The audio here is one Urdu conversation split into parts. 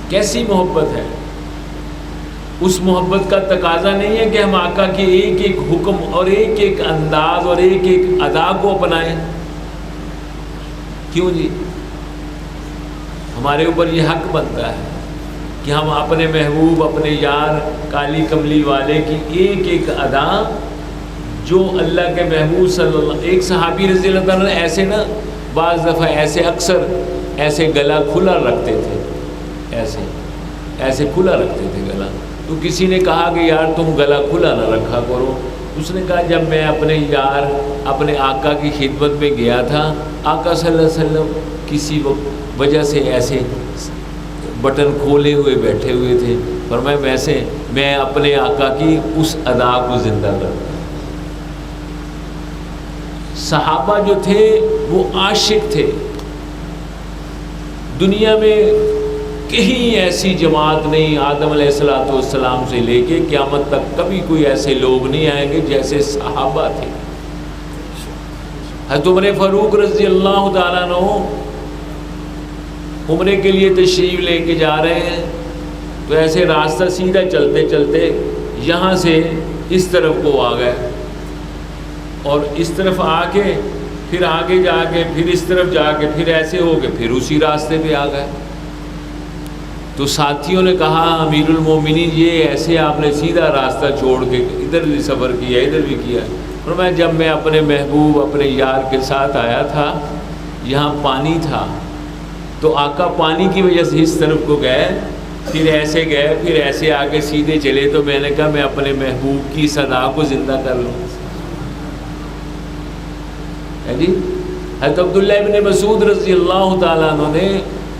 کیسی محبت ہے؟ اس محبت کا تقاضا نہیں ہے کہ ہم آقا کے ایک ایک حکم اور ایک ایک انداز اور ایک ایک ادا کو اپنائیں. کیوں جی؟ ہمارے اوپر یہ حق بنتا ہے کہ ہم اپنے محبوب، اپنے یار کالی کملی والے کی ایک ایک ادا، جو اللہ کے محبوب صلی اللہ، ایک صحابی رضی اللہ عنہ ایسے نا بعض دفعہ ایسے اکثر ایسے گلا کھلا رکھتے تھے، ایسے کھلا رکھتے تھے گلا. تو کسی نے کہا کہ یار تم گلا کھلا نہ رکھا کرو. اس نے کہا جب میں اپنے یار اپنے آقا کی خدمت میں گیا تھا، آقا صلی اللہ علیہ وسلم کسی وجہ سے ایسے بٹن کھولے ہوئے بیٹھے ہوئے تھے، فرمایا میں اپنے آقا کی اس ادا کو زندہ کرتا. صحابہ جو تھے وہ عاشق تھے. دنیا میں کہیں ایسی جماعت نہیں، آدم علیہ السلام سے لے کے قیامت تک کبھی کوئی ایسے لوگ نہیں آئیں گے جیسے صحابہ تھے. حضرت عمر فاروق رضی اللہ تعالیٰ عنہ عمرے کے لیے تشریف لے کے جا رہے ہیں، تو ایسے راستہ سیدھا چلتے چلتے یہاں سے اس طرف کو آ گئے، اور اس طرف آ کے پھر آگے جا کے پھر اس طرف جا کے پھر ایسے ہو کے پھر اسی راستے پہ آ گئے. تو ساتھیوں نے کہا امیر المومنین یہ ایسے آپ نے سیدھا راستہ چھوڑ کے ادھر بھی سفر کیا ادھر بھی کیا. فرمایا جب میں اپنے محبوب اپنے یار کے ساتھ آیا تھا، یہاں پانی تھا، تو آقا پانی کی وجہ سے اس طرف کو گئے، پھر ایسے گئے، پھر ایسے آگے سیدھے چلے، تو میں نے کہا میں اپنے محبوب کی صدا کو زندہ کر لوں. جی حضرت عبداللہ ابن مسعود رضی اللہ تعالیٰ عنہ نے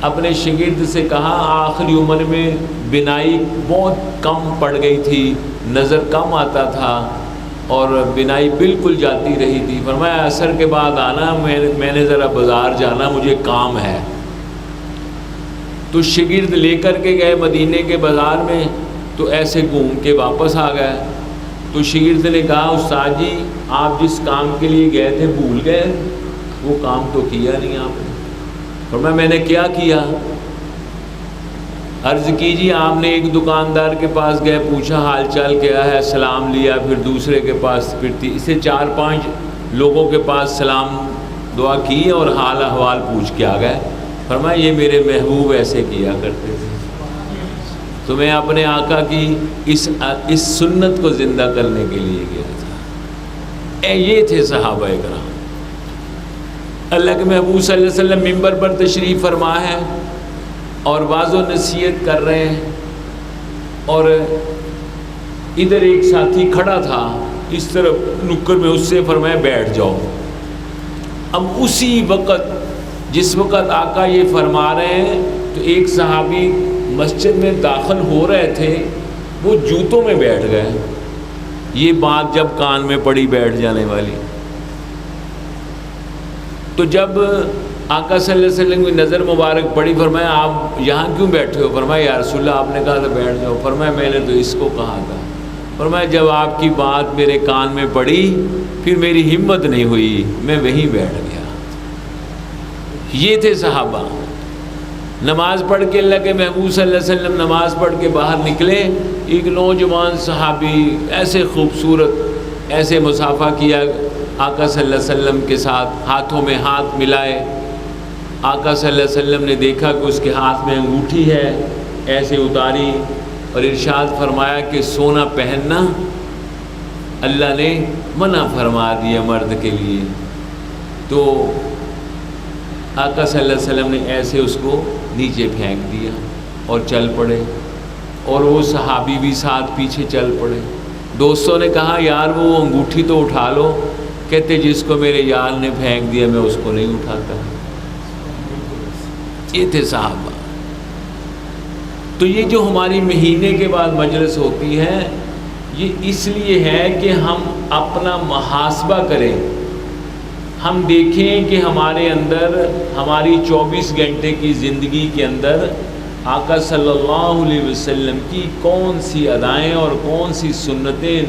اپنے شاگرد سے کہا، آخری عمر میں بینائی بہت کم پڑ گئی تھی، نظر کم آتا تھا اور بینائی بالکل جاتی رہی تھی. فرمایا عصر کے بعد آنا، میں نے ذرا بازار جانا، مجھے کام ہے. تو شاگرد لے کر کے گئے مدینے کے بازار میں، تو ایسے گھوم کے واپس آ گئے. تو شاگرد نے کہا استاد جی آپ جس کام کے لیے گئے تھے بھول گئے، وہ کام تو کیا نہیں آپ نے. فرمایا میں نے کیا کیا؟ عرض کیجیے آپ نے ایک دکاندار کے پاس گئے، پوچھا حال چال کیا ہے، سلام لیا، پھر دوسرے کے پاس، پھر اسے 4-5 لوگوں کے پاس سلام دعا کی اور حال احوال پوچھ کے آ گئے. فرمایا یہ میرے محبوب ایسے کیا کرتے تھے. تو میں اپنے آقا کی اس سنت کو زندہ کرنے کے لیے گیا تھا. یہ تھے صحابہ کرام. اللہ کے محبوب صلی اللہ علیہ وسلم ممبر پر تشریف فرما ہے اور واعظ و نصیحت کر رہے ہیں، اور ادھر ایک ساتھی کھڑا تھا اس طرف نکر میں، اس سے فرمایا بیٹھ جاؤ. اب اسی وقت جس وقت آقا یہ فرما رہے ہیں تو ایک صحابی مسجد میں داخل ہو رہے تھے، وہ جوتوں میں بیٹھ گئے. یہ بات جب کان میں پڑی بیٹھ جانے والی، تو جب آقا صلی اللہ علیہ وسلم کی نظر مبارک پڑی، فرمایا آپ یہاں کیوں بیٹھے ہو؟ فرمایا یا رسول اللہ آپ نے کہا تھا بیٹھ جاؤ. فرمایا میں نے تو اس کو کہا تھا. فرمایا جب آپ کی بات میرے کان میں پڑی پھر میری ہمت نہیں ہوئی، میں وہیں بیٹھ گیا. یہ تھے صحابہ. نماز پڑھ کے اللہ کے محبوب صلی اللہ علیہ وسلم نماز پڑھ کے باہر نکلے، ایک نوجوان صحابی ایسے خوبصورت ایسے مصافحہ کیا آقا صلی اللہ علیہ وسلم کے ساتھ، ہاتھوں میں ہاتھ ملائے. آقا صلی اللہ علیہ وسلم نے دیکھا کہ اس کے ہاتھ میں انگوٹھی ہے، ایسے اتاری اور ارشاد فرمایا کہ سونا پہننا اللہ نے منع فرما دیا مرد کے لیے. تو آقا صلی اللہ علیہ وسلم نے ایسے اس کو نیچے پھینک دیا اور چل پڑے، اور وہ صحابی بھی ساتھ پیچھے چل پڑے. دوستوں نے کہا یار وہ انگوٹھی تو اٹھا لو. کہتے جس کو میرے یار نے پھینک دیا میں اس کو نہیں اٹھاتا. یہ تھے صحابہ. تو یہ جو ہماری مہینے کے بعد مجلس ہوتی ہے، یہ اس لیے ہے کہ ہم اپنا محاسبہ کریں، ہم دیکھیں کہ ہمارے اندر ہماری 24 گھنٹے کی زندگی کے اندر آقا صلی اللہ علیہ وسلم کی کون سی ادائیں اور کون سی سنتیں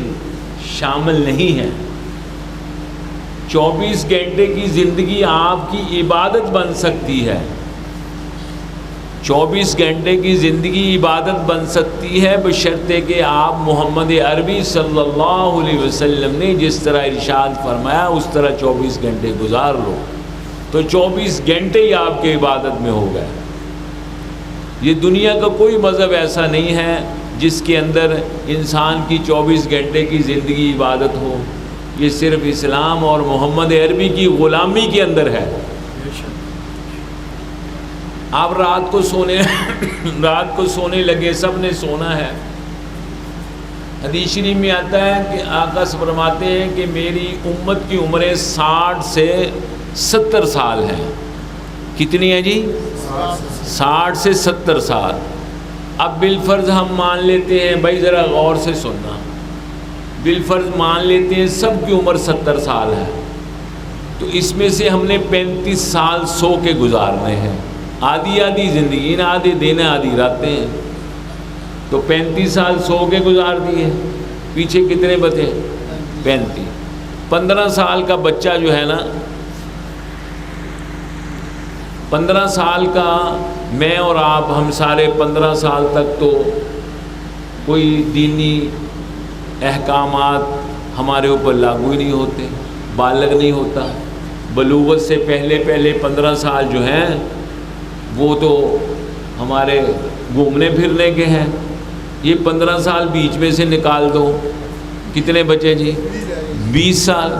شامل نہیں ہیں. 24 گھنٹے کی زندگی آپ کی عبادت بن سکتی ہے. 24 گھنٹے کی زندگی عبادت بن سکتی ہے بشرطے کہ آپ محمد عربی صلی اللہ علیہ وسلم نے جس طرح ارشاد فرمایا اس طرح 24 گھنٹے گزار لو، تو 24 گھنٹے ہی آپ کے عبادت میں ہو گئے۔ یہ دنیا کا کوئی مذہب ایسا نہیں ہے جس کے اندر انسان کی 24 گھنٹے کی زندگی عبادت ہو، یہ صرف اسلام اور محمد عربی کی غلامی کے اندر ہے۔ آپ رات کو سونے لگے، سب نے سونا ہے۔ حدیث شریف میں آتا ہے کہ آقا فرماتے ہیں کہ میری امت کی عمریں 60 سے 70 سال ہیں۔ کتنی ہے جی؟ 60 سے 70 سال۔ اب بالفرض ہم مان لیتے ہیں، بھائی ذرا غور سے سننا، بالفرض مان لیتے ہیں سب کی عمر 70 سال ہے، تو اس میں سے ہم نے 35 سال سو کے گزارنے ہیں۔ آدھی آدھی زندگی نا، آدھی دن آدھی راتیں ہیں، تو 35 سال سو کے گزار دیے، پیچھے کتنے بچے؟ 35۔ 15 سال کا بچہ جو ہے نا، 15 سال کا میں اور آپ، ہم سارے 15 سال تک تو کوئی دینی احکامات ہمارے اوپر لاگو ہی نہیں ہوتے، بالغ نہیں ہوتا۔ بلوغت سے پہلے 15 سال جو ہیں وہ تو ہمارے گھومنے پھرنے کے ہیں۔ یہ 15 سال بیچ میں سے نکال دو، کتنے بچے جی؟ 20 سال۔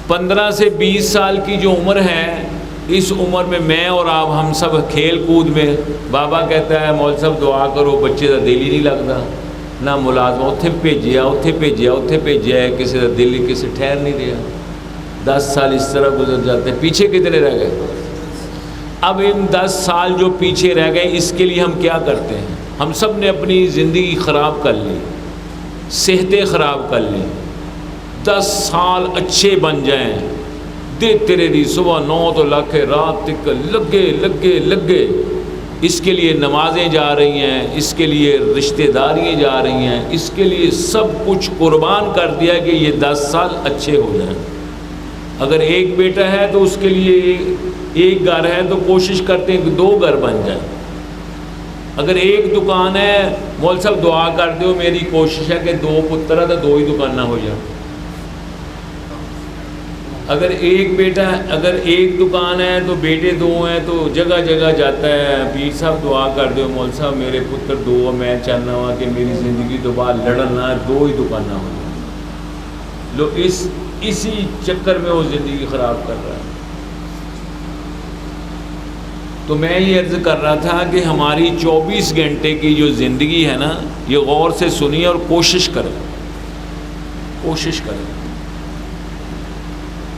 15 سے 20 سال کی جو عمر ہے، اس عمر میں اور آپ ہم سب کھیل کود میں، بابا کہتا ہے مول صاحب دعا کرو، بچے کا دل ہی نہیں لگتا، نہ ملازمہ اتھے بھیجیا، کسی کا دل ہی کسی ٹھہر نہیں رہا۔ 10 سال اس طرح گزر جاتے ہیں۔ پیچھے کتنے رہ گئے؟ اب ان 10 سال جو پیچھے رہ گئے، اس کے لیے ہم کیا کرتے ہیں؟ ہم سب نے اپنی زندگی خراب کر لی، صحتیں خراب کر لی۔ 10 سال اچھے بن جائیں، دے تیرے دی صبح 9 تو لکھے رات تک لگے، اس کے لیے نمازیں جا رہی ہیں، اس کے لیے رشتہ داریاں جا رہی ہیں، اس کے لیے سب کچھ قربان کر دیا کہ یہ 10 سال اچھے ہو جائیں۔ اگر ایک بیٹا ہے تو اس کے لیے ایک گھر ہے تو کوشش کرتے ہیں کہ 2 گھر بن جائیں۔ اگر ایک دکان ہے، مول صاحب دعا کر دو، میری کوشش ہے کہ 2 پتر ہے تو 2 ہی دکانیں ہو جائیں۔ اگر ایک بیٹا، اگر ایک دکان ہے تو بیٹے 2 ہیں تو جگہ جگہ جاتا ہے، پیر صاحب دعا کر دو، مول صاحب میرے پتر 2، میں چاہنا ہوا کہ میری زندگی تو بعد لڑنا 2 ہی دکانیں ہو جائیں۔ لو اسی چکر میں وہ زندگی خراب کر رہا ہے۔ تو میں یہ عرض کر رہا تھا کہ ہماری 24 گھنٹے کی جو زندگی ہے نا، یہ غور سے سنیے اور کوشش کریں۔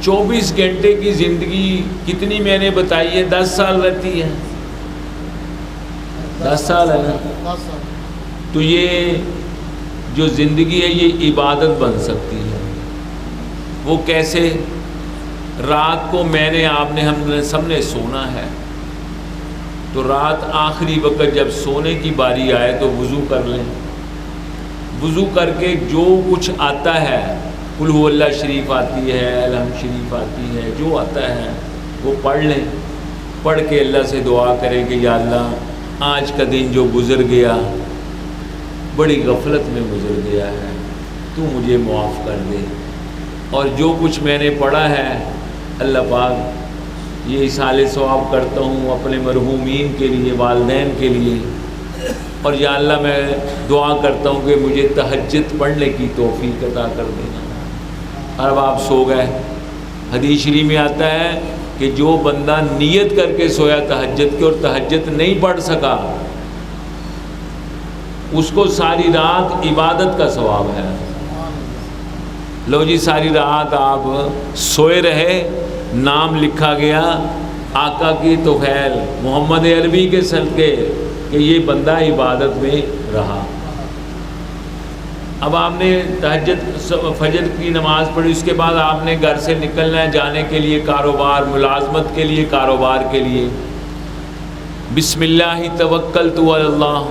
24 گھنٹے کی زندگی کتنی میں نے بتائی ہے؟ 10 سال رہتی ہے، 10 سال ہے نا، تو یہ جو زندگی ہے یہ عبادت بن سکتی ہے۔ وہ کیسے؟ رات کو میں نے، آپ نے، ہم نے سب نے سونا ہے، تو رات آخری وقت جب سونے کی باری آئے تو وضو کر لیں، وضو کر کے جو کچھ آتا ہے، قل هو اللہ شریف آتی ہے، الحمد شریف آتی ہے، جو آتا ہے وہ پڑھ لیں۔ پڑھ کے اللہ سے دعا کریں کہ یا اللہ آج کا دن جو گزر گیا بڑی غفلت میں گزر گیا ہے، تو مجھے معاف کر دے، اور جو کچھ میں نے پڑھا ہے اللہ پاک یہ اصال ثواب کرتا ہوں اپنے مرحومین کے لیے، والدین کے لیے، اور یا اللہ میں دعا کرتا ہوں کہ مجھے تہجد پڑھنے کی توفیق عطا کر دینا۔ اب آپ سو گئے۔ حدیث شریف میں آتا ہے کہ جو بندہ نیت کر کے سویا تہجد کی اور تہجد نہیں پڑھ سکا، اس کو ساری رات عبادت کا ثواب ہے۔ لو جی، ساری رات آپ سوئے رہے، نام لکھا گیا آقا کی توفیل محمد عربی کے صدقے کہ یہ بندہ عبادت میں رہا۔ اب آپ نے تہجد فجر کی نماز پڑھی، اس کے بعد آپ نے گھر سے نکلنا ہے جانے کے لیے کاروبار، ملازمت کے لیے، کاروبار کے لیے۔ بسم اللہ توکلت علی اللہ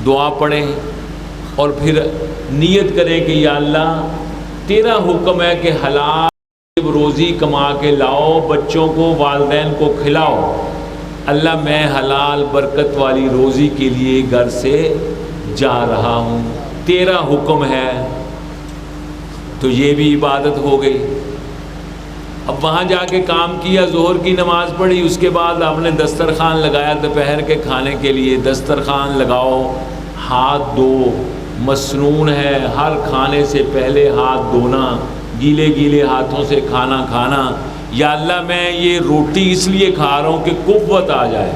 دعا پڑھیں، اور پھر نیت کریں کہ یا اللہ تیرا حکم ہے کہ حلال روزی کما کے لاؤ، بچوں کو، والدین کو کھلاؤ، اللہ میں حلال برکت والی روزی کے لیے گھر سے جا رہا ہوں، تیرا حکم ہے، تو یہ بھی عبادت ہو گئی۔ اب وہاں جا کے کام کیا، ظہر کی نماز پڑھی، اس کے بعد آپ نے دسترخوان لگایا دوپہر کے کھانے کے لیے۔ دسترخوان لگاؤ، ہاتھ دو، مسنون ہے ہر کھانے سے پہلے ہاتھ دھونا، گیلے گیلے ہاتھوں سے کھانا کھانا۔ یا اللہ میں یہ روٹی اس لیے کھا رہا ہوں کہ قوت آ جائے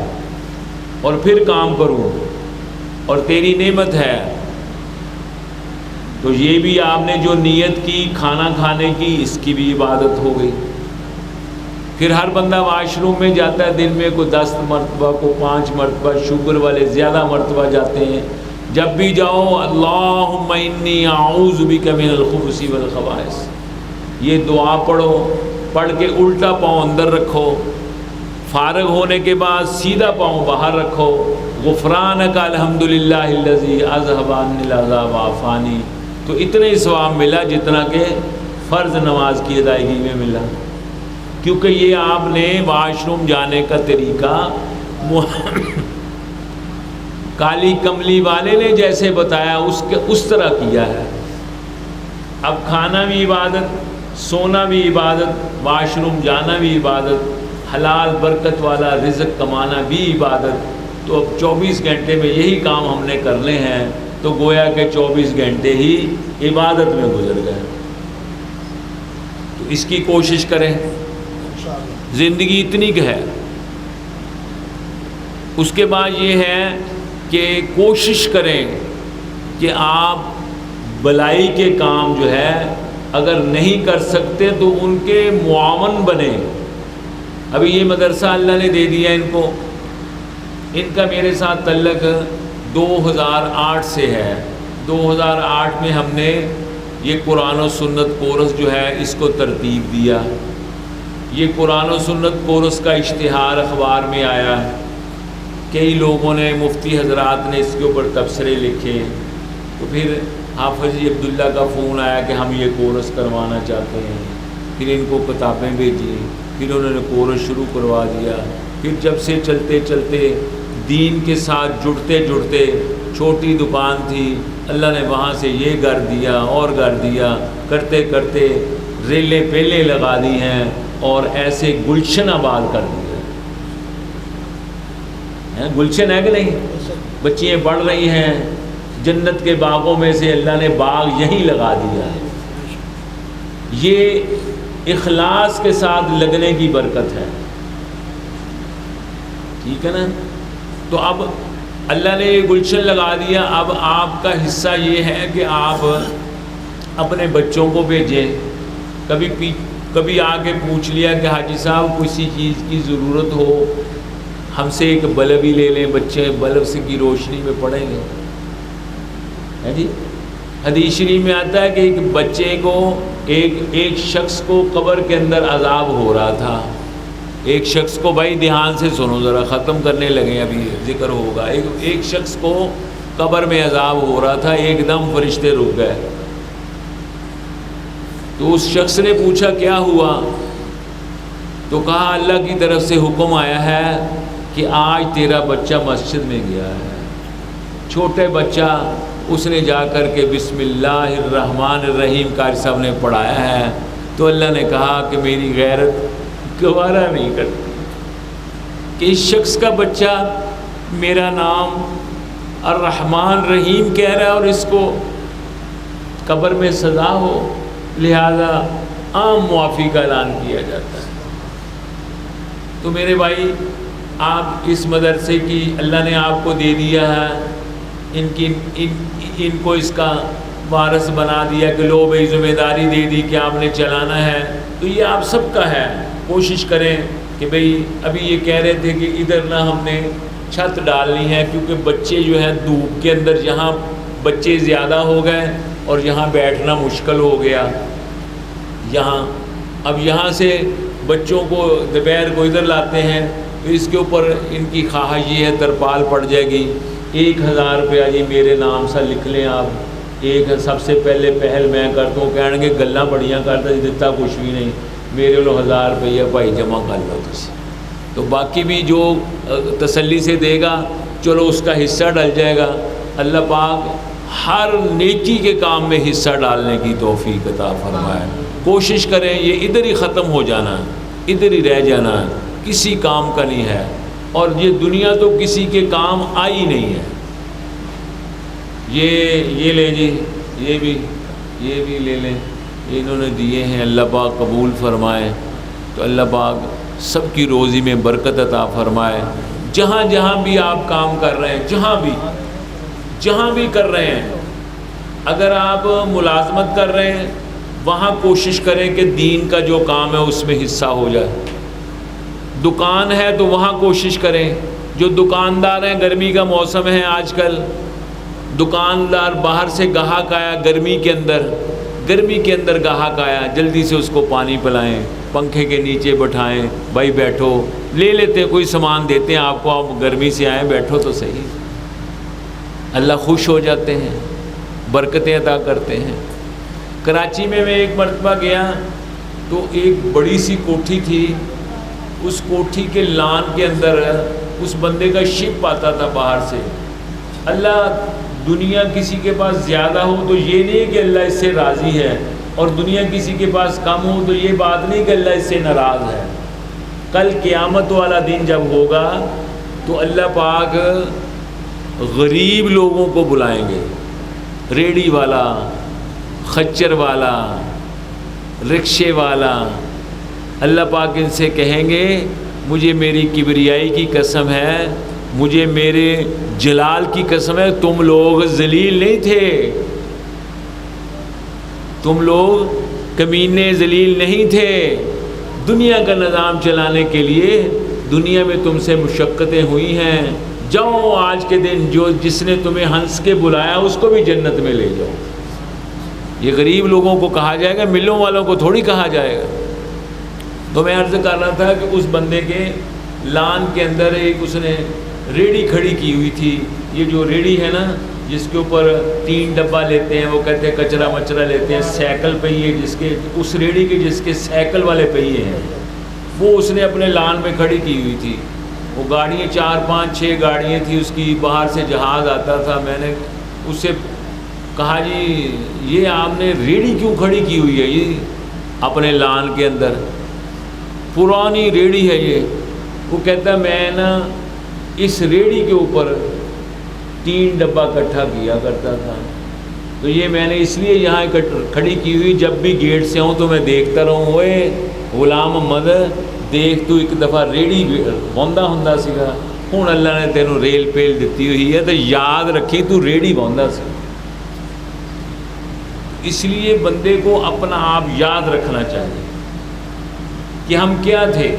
اور پھر کام کروں، اور تیری نعمت ہے۔ تو یہ بھی آپ نے جو نیت کی کھانا کھانے کی، اس کی بھی عبادت ہو گئی۔ پھر ہر بندہ واش روم میں جاتا ہے، دن میں کوئی 10 مرتبہ، کو 5 مرتبہ، شوگر والے زیادہ مرتبہ جاتے ہیں۔ جب بھی جاؤ اللہم انی اعوذ بک من الخبث والخبائث، یہ دعا پڑھو، پڑھ کے الٹا پاؤں اندر رکھو، فارغ ہونے کے بعد سیدھا پاؤں باہر رکھو، غفرانک الحمدللہ الذی اذھب عنی العذاب وعافانی، تو اتنے ثواب ملا جتنا کہ فرض نماز کی ادائیگی میں ملا، کیونکہ یہ آپ نے واش روم جانے کا طریقہ کالی کملی والے نے جیسے بتایا اس طرح کیا ہے۔ اب کھانا بھی عبادت، سونا بھی عبادت، واش روم جانا بھی عبادت، حلال برکت والا رزق کمانا بھی عبادت۔ تو اب 24 گھنٹے میں یہی کام ہم نے کرنے ہیں، تو گویا کہ 24 گھنٹے ہی عبادت میں گزر گئے۔ تو اس کی کوشش کریں، زندگی اتنی کہ ہے۔ اس کے بعد یہ ہے کہ کوشش کریں کہ آپ بلائی کے کام جو ہے اگر نہیں کر سکتے تو ان کے معاون بنیں۔ ابھی یہ مدرسہ اللہ نے دے دیا ان کو، ان کا میرے ساتھ تعلق 2008 سے ہے۔ 2008 میں ہم نے یہ قرآن و سنت کورس جو ہے اس کو ترتیب دیا۔ یہ قرآن و سنت کورس کا اشتہار اخبار میں آیا، کئی لوگوں نے، مفتی حضرات نے اس کے اوپر تبصرے لکھے۔ تو پھر حافظ عبداللہ کا فون آیا کہ ہم یہ کورس کروانا چاہتے ہیں، پھر ان کو کتابیں بھیجی، پھر انہوں نے کورس شروع کروا دیا۔ پھر جب سے چلتے چلتے دین کے ساتھ جڑتے جڑتے، چھوٹی دکان تھی، اللہ نے وہاں سے یہ گھر دیا اور گھر دیا، کرتے کرتے ریلیں پیلیں لگا دی ہیں اور ایسے گلشن آباد کر دیا۔ گلشن ہے کہ نہیں؟ بچیاں پڑھ رہی ہیں، جنت کے باغوں میں سے اللہ نے باغ یہیں لگا دیا ہے۔ یہ اخلاص کے ساتھ لگنے کی برکت ہے، ٹھیک ہے نا؟ تو اب اللہ نے یہ گلشن لگا دیا، اب آپ کا حصہ یہ ہے کہ آپ اپنے بچوں کو بھیجیں۔ کبھی آ کے پوچھ لیا کہ حاجی صاحب کسی چیز کی ضرورت ہو، ہم سے ایک بلب ہی لے لیں، بچے بلب سے کی روشنی میں پڑھیں گے۔ ہے جی، حدیث شریف میں آتا ہے کہ ایک بچے کو، ایک شخص کو قبر کے اندر عذاب ہو رہا تھا۔ ایک شخص کو، بھائی دھیان سے سنو ذرا، ختم کرنے لگے ابھی ذکر ہوگا۔ ایک شخص کو قبر میں عذاب ہو رہا تھا، ایک دم فرشتے رک گئے۔ تو اس شخص نے پوچھا کیا ہوا؟ تو کہا اللہ کی طرف سے حکم آیا ہے کہ آج تیرا بچہ مسجد میں گیا ہے، چھوٹے بچہ، اس نے جا کر کے بسم اللہ الرحمن الرحیم قاری صاحب نے پڑھایا ہے۔ تو اللہ نے کہا کہ میری غیرت گوارا نہیں کرتی کہ اس شخص کا بچہ میرا نام الرحمن رحیم کہہ رہا ہے اور اس کو قبر میں سزا ہو، لہذا عام معافی کا اعلان کیا جاتا ہے۔ تو میرے بھائی، آپ اس مدرسے کی اللہ نے آپ کو دے دیا ہے، ان کو اس کا وارث بنا دیا کہ لو بھائی ذمہ داری دے دی کہ آپ نے چلانا ہے، تو یہ آپ سب کا ہے۔ کوشش کریں کہ بھئی ابھی یہ کہہ رہے تھے کہ ادھر نہ ہم نے چھت ڈالنی ہے، کیونکہ بچے جو ہیں دھوپ کے اندر، جہاں بچے زیادہ ہو گئے اور یہاں بیٹھنا مشکل ہو گیا اب یہاں سے بچوں کو دوپہر کو ادھر لاتے ہیں، تو اس کے اوپر ان کی خواہش یہ ہے ترپال پڑ جائے گی۔ 1000 روپیہ جی میرے نام سے لکھ لیں آپ، سب سے پہلے پہل میں کرتا ہوں، کہنے کے گلاں بڑیاں کرتا جی، دیتا کچھ بھی نہیں، میرے لو 1000 روپیہ بھائی جمع کر لو تسی۔ تو باقی بھی جو تسلی سے دے گا چلو اس کا حصہ ڈل جائے گا۔ اللہ پاک ہر نیکی کے کام میں حصہ ڈالنے کی توفیق عطا فرمائے۔ کوشش کریں یہ ادھر ہی ختم ہو جانا ہے، ادھر ہی رہ جانا ہے، کسی کام کا نہیں ہے، اور یہ دنیا تو کسی کے کام آئی نہیں ہے۔ یہ لیں جی، یہ بھی لے لیں، یہ انہوں نے دیے ہیں، اللہ پاک قبول فرمائے۔ تو اللہ پاک سب کی روزی میں برکت عطا فرمائے۔ جہاں جہاں بھی آپ کام کر رہے ہیں، جہاں بھی کر رہے ہیں، اگر آپ ملازمت کر رہے ہیں وہاں کوشش کریں کہ دین کا جو کام ہے اس میں حصہ ہو جائے۔ دکان ہے تو وہاں کوشش کریں، جو دکاندار ہیں، گرمی کا موسم ہے آج کل، دکاندار باہر سے گاہک آیا گرمی کے اندر گاہک آیا، جلدی سے اس کو پانی پلائیں، پنکھے کے نیچے بٹھائیں، بھائی بیٹھو، لے لیتے ہیں، کوئی سامان دیتے ہیں آپ کو، آپ گرمی سے آئیں، بیٹھو تو صحیح۔ اللہ خوش ہو جاتے ہیں، برکتیں عطا کرتے ہیں۔ کراچی میں ایک مرتبہ گیا تو ایک بڑی سی کوٹھی تھی، اس کوٹھی کے لان کے اندر اس بندے کا شپ آتا تھا باہر سے۔ اللہ دنیا کسی کے پاس زیادہ ہو تو یہ نہیں کہ اللہ اس سے راضی ہے، اور دنیا کسی کے پاس کم ہو تو یہ بات نہیں کہ اللہ اس سے ناراض ہے۔ کل قیامت والا دن جب ہوگا تو اللہ پاک غریب لوگوں کو بلائیں گے، ریڑھی والا، خچر والا، رکشے والا، اللہ پاک ان سے کہیں گے مجھے میری کبریائی کی قسم ہے، مجھے میرے جلال کی قسم ہے، تم لوگ ذلیل نہیں تھے، تم لوگ کمینے ذلیل نہیں تھے، دنیا کا نظام چلانے کے لیے دنیا میں تم سے مشقتیں ہوئی ہیں، جاؤ آج کے دن جس نے تمہیں ہنس کے بلایا اس کو بھی جنت میں لے جاؤ۔ یہ غریب لوگوں کو کہا جائے گا، ملوں والوں کو تھوڑی کہا جائے گا۔ تو میں عرض کر رہا تھا کہ اس بندے کے لان کے اندر ایک اس نے ریڑھی کھڑی کی ہوئی تھی، یہ جو ریڑھی ہے نا جس کے اوپر 3 ڈبہ لیتے ہیں، وہ کہتے ہیں کچرا مچرا لیتے ہیں، سائیکل پہیے جس کے، اس ریڑھی کے جس کے سائیکل والے پہیے ہیں، وہ اس نے اپنے لان میں کھڑی کی ہوئی تھی۔ وہ گاڑیاں 4 5 6 گاڑیاں تھیں اس کی، باہر سے جہاز آتا تھا۔ میں نے اس سے کہا جی یہ آپ نے ریڑھی کیوں کھڑی کی ہوئی ہے یہ اپنے لان کے اندر؟ پرانی ریڑھی ہے یہ۔ وہ کہتا میں نا اس ریڑھی کے اوپر 3 ڈبہ اکٹھا کیا کرتا تھا، تو یہ میں نے اس لیے یہاں کھڑی کی ہوئی، جب بھی گیٹ سے ہوں تو میں دیکھتا رہوں، اوے غلام محمد دیکھ تو ایک دفعہ ریڑھی بوندا سیگا، ہوں اللہ نے تینوں ریل پیل دیتی ہوئی ہے تو یاد رکھی تو ریڑھی بوندا سی۔ اس لیے بندے کو اپنا آپ یاد رکھنا چاہیے کہ ہم کیا تھے۔